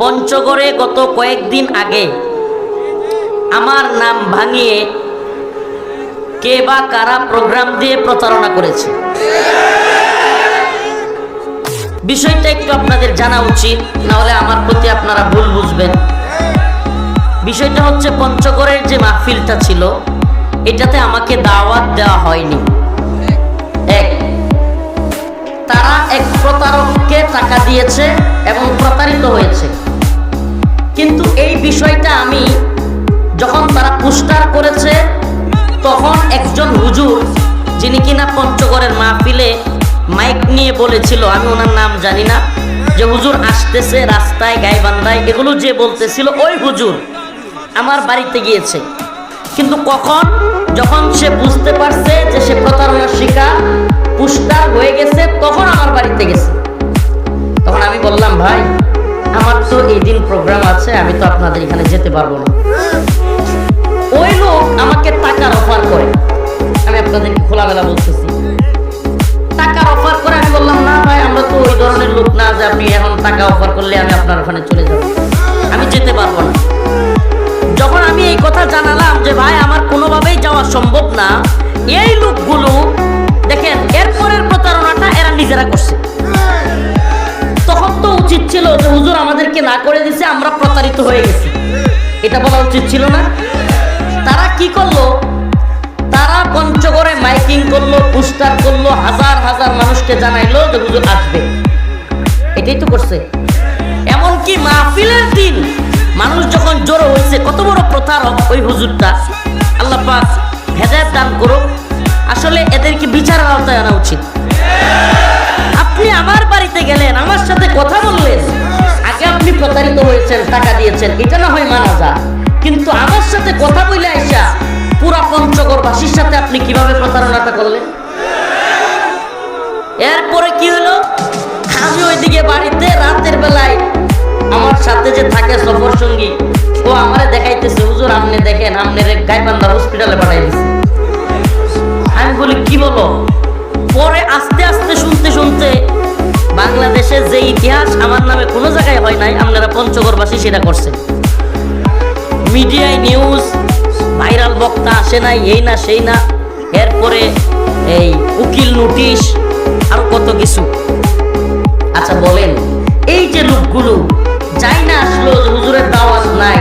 পঞ্চগড়ে গত কয়েকদিন আগে আমার নাম ভাঙিয়ে কে বা কারা প্রোগ্রাম দিয়ে প্রতারণা করেছে, বিষয়টা একটু আপনাদের জানা উচিত, না হলে আমার প্রতি আপনারা ভুল বুঝবেন। বিষয়টা হচ্ছে, পঞ্চগড়ের যে মাহফিলটা ছিল এটাতে আমাকে দাওয়াত দেওয়া হয়নি। তারা এক প্রতারককে টাকা দিয়েছে এবং প্রতারিত হয়েছে। কিন্তু এই বিষয়টা আমি যখন তারা পোস্টার করেছে, তখন একজন হুজুর, যিনি কিনা পঞ্চগড়ের মাহফিলে মাইক নিয়ে বলেছিল, আমি ওনার নাম জানি না, যে হুজুর আসতেছে রাস্তায় গাইবান্ধায়, এগুলো যে বলতেছিল, ওই হুজুর আমার বাড়িতে গিয়েছে। কিন্তু যখন সে বুঝতে পারছে যে সে প্রতারণার শিকার, পোস্টার হয়ে গেছে, তখন আমার বাড়িতে গেছে। তখন আমি বললাম, ভাই আমার তো এই দিন প্রোগ্রাম আছে, আমি তো আপনাদের এখানে যেতে পারবো না। ওই লোক আমাকে টাকার অফার করে, আমি আপনাদেরকে খোলামেলা বলতেছি, টাকার অফার করে। আমি বললাম, না ভাই, আমরা তো ওই ধরনের লোক না যে আপনি এখন টাকা অফার করলে আমি আপনার ওখানে চলে যাব, আমি যেতে পারবো না। যখন আমি এই কথা জানালাম যে ভাই আমার কোনোভাবেই যাওয়া সম্ভব না, এই লোকগুলো দেখেন এরপরের প্রতারণাটা এরা নিজেরা করছে। তখন তো উচিত ছিল যে হুজুর আমাদেরকে না করে দিছে, আমরা প্রতারিত হয়ে গেছি, এটা বলা উচিত ছিল না? তারা কি করলো? তারা পঞ্চগড়ে মাইকিং করলো, পোস্টার করলো, হাজার হাজার মানুষকে জানাইলো যে হুজুর আসবে, এটাই তো করছে। এমনকি মাহফিলের দিন মানুষ যখন জড়ো হয়েছে, কত বড় প্রতারক ওই হুজুরটা, আল্লাহ পাক হেদায়েত দান করুক। আসলে এদেরকে বিচারের আওতায় আনা উচিত। আপনি আমার বাড়িতে গেলেন, আমার সাথে কথা বললেন, আগে আপনি প্রতারিত হয়েছেন, টাকা দিয়েছেন, এটা না হয় মানা যায়, কিন্তু আমার সাথে কথা বলে আইসা পুরা পঞ্চগড়বাসীর সাথে আপনি কিভাবে প্রতারণাটা করলেন? এরপরে কি হলো? আমি ওইদিকে বাড়িতে রাতের বেলায় আমার সাথে যে থাকে সফর সঙ্গী, ও আমারে দেখাইতেছে, হুজুর আপনি দেখেন, আপনার গাইবান্ধা হসপিটালে পাঠাই দিচ্ছে। আমি বলি, কি বলো? পরে আস্তে আস্তে শুনতে শুনতে বাংলাদেশের যে ইতিহাস আমার নামে কোনো জায়গায় হয় নাই, আপনারা পঞ্চগড়বাসী সেটা করছেন। মিডিয়ায় নিউজ, ভাইরাল বক্তা আসে নাই, এই না সেই না, এরপরে এই উকিল নোটিশ, আর কত কিছু। আচ্ছা বলেন, এই যে লোকগুলো যাই না আসলো, হুজুরের দাওয়াত নাই,